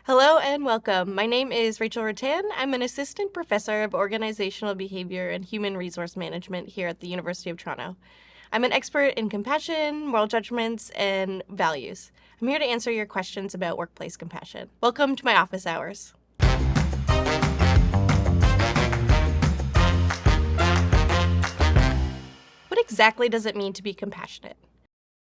Hello and welcome. My name is Rachel Ruttan. I'm an assistant professor of organizational behavior and human resource management here at the University of Toronto. I'm an expert in compassion, moral judgments, and values. I'm here to answer your questions about workplace compassion. Welcome to my office hours. What exactly does it mean to be compassionate?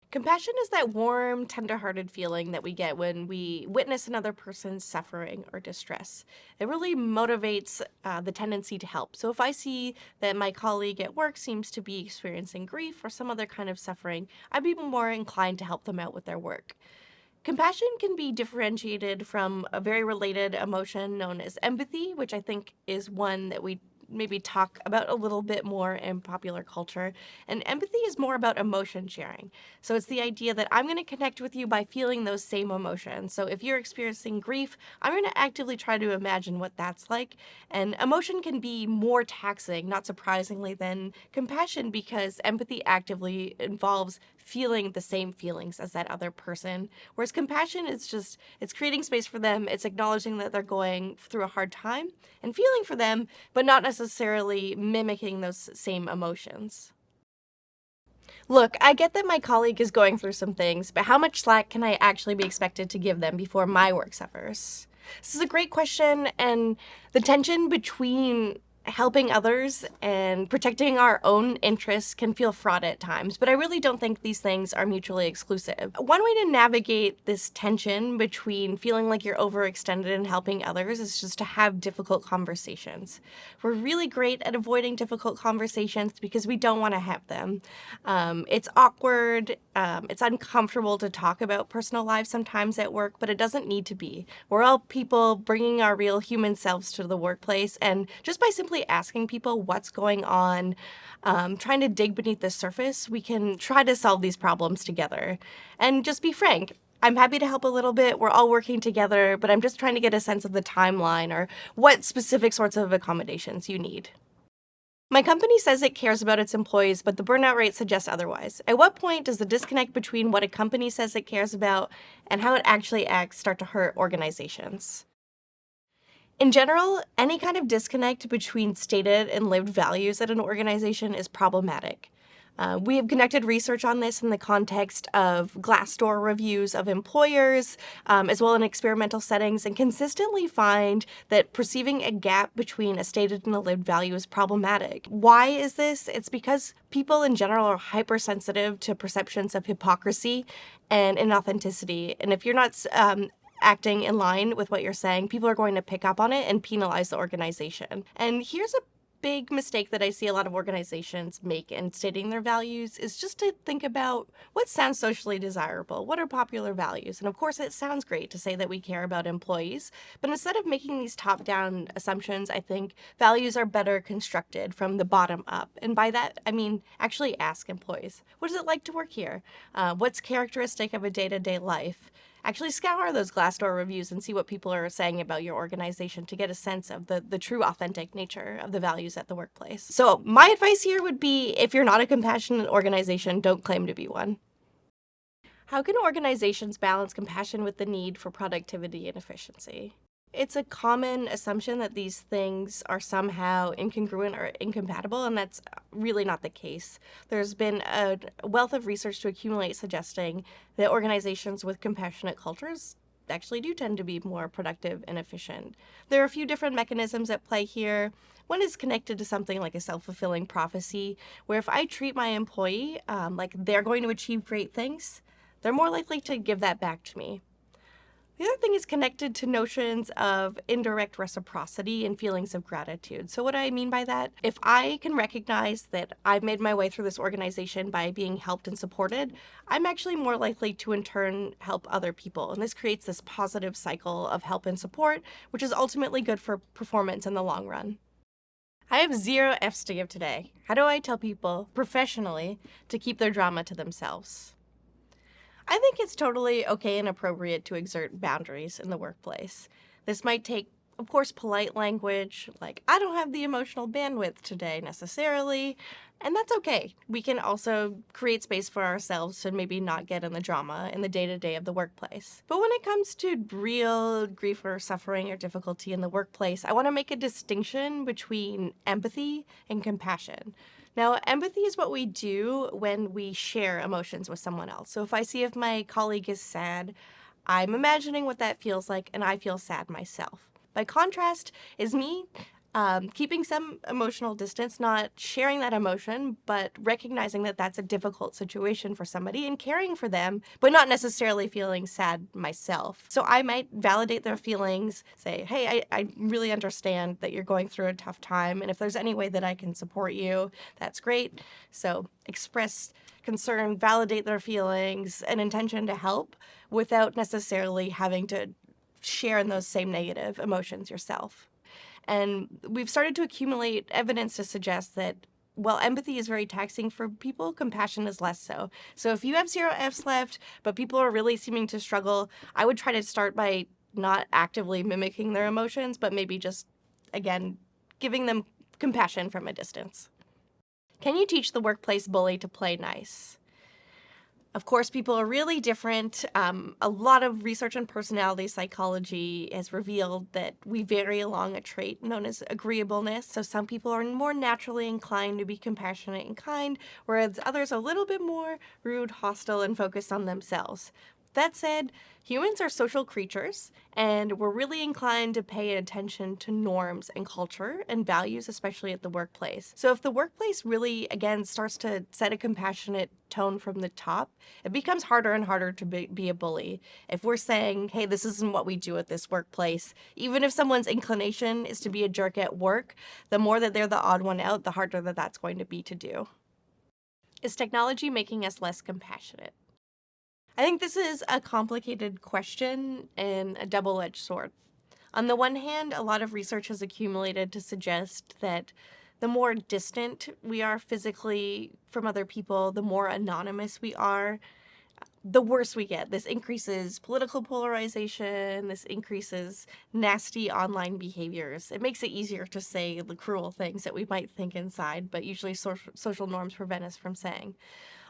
Compassion is that warm, tender-hearted feeling that we get when we witness another person's suffering or distress. It really motivates the tendency to help. So if I see that my colleague at work seems to be experiencing grief or some other kind of suffering, I'd be more inclined to help them out with their work. Compassion can be differentiated from a very related emotion known as empathy, which I think is one that we maybe talk about a little bit more in popular culture. And empathy is more about emotion sharing. So it's the idea that I'm going to connect with you by feeling those same emotions. So if you're experiencing grief, I'm going to actively try to imagine what that's like. And emotion can be more taxing, not surprisingly, than compassion because empathy actively involves feeling the same feelings as that other person. Whereas compassion is just, it's creating space for them, it's acknowledging that they're going through a hard time and feeling for them, but not necessarily mimicking those same emotions. Look, I get that my colleague is going through some things, but how much slack can I actually be expected to give them before my work suffers? This is a great question, and the tension between helping others and protecting our own interests can feel fraught at times, but I really don't think these things are mutually exclusive. One way to navigate this tension between feeling like you're overextended and helping others is just to have difficult conversations. We're really great at avoiding difficult conversations because we don't want to have them. It's awkward, it's uncomfortable to talk about personal lives sometimes at work, but it doesn't need to be. We're all people bringing our real human selves to the workplace, and just by simply asking people what's going on, trying to dig beneath the surface, we can try to solve these problems together. And just be frank. I'm happy to help a little bit. We're all working together, but I'm just trying to get a sense of the timeline or what specific sorts of accommodations you need. My company says it cares about its employees, but the burnout rate suggests otherwise. At what point does the disconnect between what a company says it cares about and how it actually acts start to hurt organizations? In general, any kind of disconnect between stated and lived values at an organization is problematic. We have conducted research on this in the context of Glassdoor reviews of employers, as well in experimental settings, and consistently find that perceiving a gap between a stated and a lived value is problematic. Why is this? It's because people in general are hypersensitive to perceptions of hypocrisy and inauthenticity. And if you're not acting in line with what you're saying, people are going to pick up on it and penalize the organization. And here's a big mistake that I see a lot of organizations make in stating their values is just to think about what sounds socially desirable. What are popular values? And of course, it sounds great to say that we care about employees, but instead of making these top-down assumptions, I think values are better constructed from the bottom up. And by that, I mean actually ask employees, what is it like to work here? What's characteristic of a day-to-day life? Actually scour those Glassdoor reviews and see what people are saying about your organization to get a sense of the true authentic nature of the values at the workplace. So my advice here would be, if you're not a compassionate organization, don't claim to be one. How can organizations balance compassion with the need for productivity and efficiency? It's a common assumption that these things are somehow incongruent or incompatible, and that's really not the case. There's been a wealth of research to accumulate suggesting that organizations with compassionate cultures actually do tend to be more productive and efficient. There are a few different mechanisms at play here. One is connected to something like a self-fulfilling prophecy, where if I treat my employee like they're going to achieve great things, they're more likely to give that back to me. The other thing is connected to notions of indirect reciprocity and feelings of gratitude. So what do I mean by that? If I can recognize that I've made my way through this organization by being helped and supported, I'm actually more likely to in turn help other people. And this creates this positive cycle of help and support, which is ultimately good for performance in the long run. I have 0 F's to give today. How do I tell people professionally to keep their drama to themselves? I think it's totally okay and appropriate to exert boundaries in the workplace. This might take Of course, polite language, like, I don't have the emotional bandwidth today necessarily, and that's okay. We can also create space for ourselves to maybe not get in the drama in the day-to-day of the workplace. But when it comes to real grief or suffering or difficulty in the workplace, I want to make a distinction between empathy and compassion. Now, empathy is what we do when we share emotions with someone else. So if my colleague is sad, I'm imagining what that feels like, and I feel sad myself. By contrast, is me keeping some emotional distance, not sharing that emotion, but recognizing that that's a difficult situation for somebody and caring for them, but not necessarily feeling sad myself. So I might validate their feelings, say, hey, I really understand that you're going through a tough time, and if there's any way that I can support you, that's great. So express concern, validate their feelings, an intention to help without necessarily having to share in those same negative emotions yourself. And we've started to accumulate evidence to suggest that while empathy is very taxing for people, compassion is less so. So if you have 0 Fs left, but people are really seeming to struggle, I would try to start by not actively mimicking their emotions, but maybe just, again, giving them compassion from a distance. Can you teach the workplace bully to play nice? Of course, people are really different. A lot of research in personality psychology has revealed that we vary along a trait known as agreeableness. So some people are more naturally inclined to be compassionate and kind, whereas others are a little bit more rude, hostile, and focused on themselves. That said, humans are social creatures, and we're really inclined to pay attention to norms and culture and values, especially at the workplace. So if the workplace really, again, starts to set a compassionate tone from the top, it becomes harder and harder to be a bully. If we're saying, hey, this isn't what we do at this workplace, even if someone's inclination is to be a jerk at work, the more that they're the odd one out, the harder that that's going to be to do. Is technology making us less compassionate? I think this is a complicated question and a double-edged sword. On the one hand, a lot of research has accumulated to suggest that the more distant we are physically from other people, the more anonymous we are, the worse we get. This increases political polarization, this increases nasty online behaviors. It makes it easier to say the cruel things that we might think inside, but usually social norms prevent us from saying.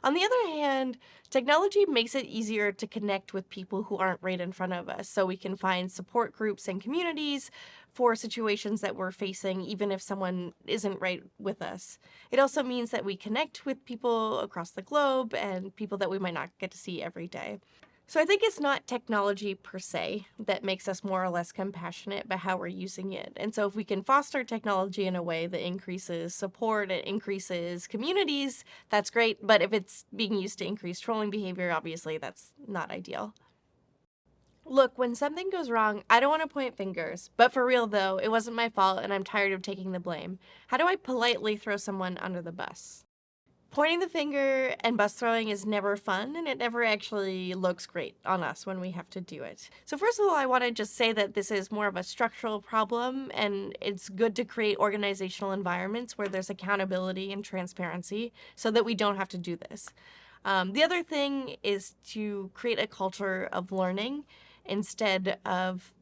On the other hand, technology makes it easier to connect with people who aren't right in front of us, so we can find support groups and communities for situations that we're facing, even if someone isn't right with us. It also means that we connect with people across the globe and people that we might not get to see every day. So I think it's not technology per se that makes us more or less compassionate, but how we're using it. And so if we can foster technology in a way that increases support, it increases communities, that's great. But if it's being used to increase trolling behavior, obviously that's not ideal. Look, when something goes wrong, I don't want to point fingers. But for real though, it wasn't my fault and I'm tired of taking the blame. How do I politely throw someone under the bus? Pointing the finger and bus throwing is never fun, and it never actually looks great on us when we have to do it. So first of all, I want to just say that this is more of a structural problem, and it's good to create organizational environments where there's accountability and transparency so that we don't have to do this. The other thing is to create a culture of learning instead of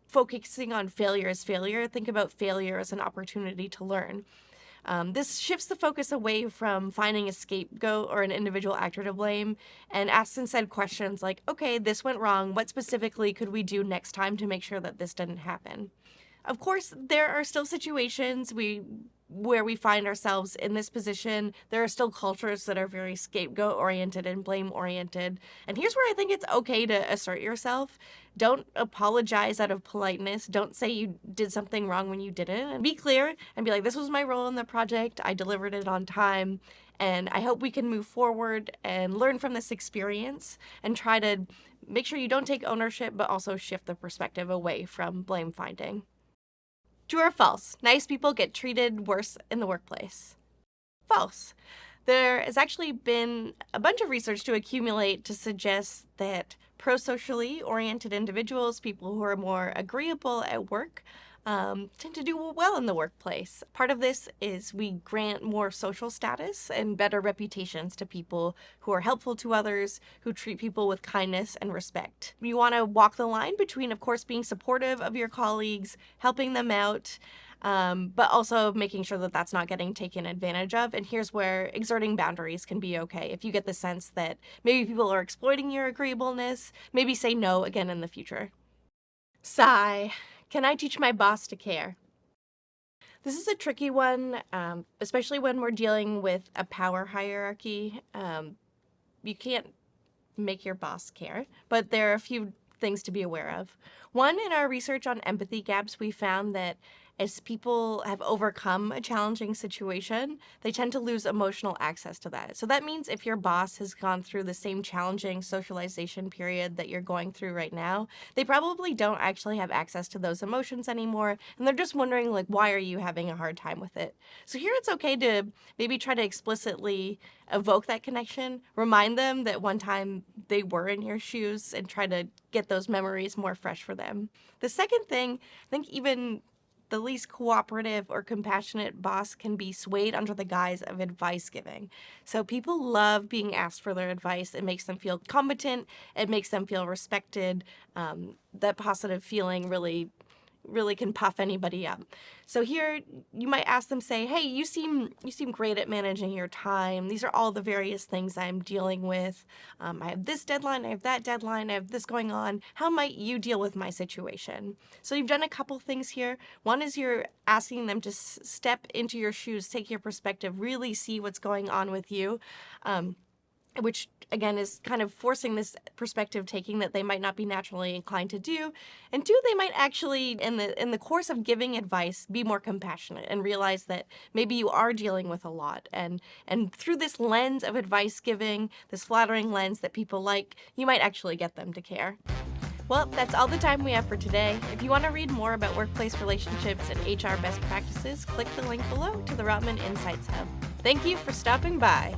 focusing on failure as failure. Think about failure as an opportunity to learn. This shifts the focus away from finding a scapegoat or an individual actor to blame and asks instead questions like, okay, this went wrong. What specifically could we do next time to make sure that this didn't happen? Of course, there are still situations where we find ourselves in this position. There are still cultures that are very scapegoat-oriented and blame-oriented. And here's where I think it's okay to assert yourself. Don't apologize out of politeness. Don't say you did something wrong when you didn't. And be clear and be like, this was my role in the project. I delivered it on time. And I hope we can move forward and learn from this experience and try to make sure you don't take ownership, but also shift the perspective away from blame finding. True or false? Nice people get treated worse in the workplace. False. There has actually been a bunch of research to accumulate to suggest that pro-socially oriented individuals, people who are more agreeable at work, tend to do well in the workplace. Part of this is we grant more social status and better reputations to people who are helpful to others, who treat people with kindness and respect. You want to walk the line between, of course, being supportive of your colleagues, helping them out, but also making sure that that's not getting taken advantage of. And here's where exerting boundaries can be okay. If you get the sense that maybe people are exploiting your agreeableness, maybe say no again in the future. Sigh. Can I teach my boss to care? This is a tricky one, especially when we're dealing with a power hierarchy. You can't make your boss care, but there are a few things to be aware of. One, in our research on empathy gaps, we found that as people have overcome a challenging situation, they tend to lose emotional access to that. So that means if your boss has gone through the same challenging socialization period that you're going through right now, they probably don't actually have access to those emotions anymore, and they're just wondering, like, why are you having a hard time with it? So here it's okay to maybe try to explicitly evoke that connection, remind them that one time they were in your shoes, and try to get those memories more fresh for them. The second thing, I think even the least cooperative or compassionate boss can be swayed under the guise of advice giving. So people love being asked for their advice. It makes them feel competent. It makes them feel respected. That positive feeling really can puff anybody up. So here you might ask them, say, hey, you seem great at managing your time. These are all the various things I'm dealing with. I have this deadline, I have that deadline, I have this going on. How might you deal with my situation? So you've done a couple things here. One is you're asking them to step into your shoes, take your perspective, really see what's going on with you. Which, again, is kind of forcing this perspective taking that they might not be naturally inclined to do. And two, they might actually, in the course of giving advice, be more compassionate and realize that maybe you are dealing with a lot. And through this lens of advice giving, this flattering lens that people like, you might actually get them to care. Well, that's all the time we have for today. If you want to read more about workplace relationships and HR best practices, click the link below to the Rotman Insights Hub. Thank you for stopping by.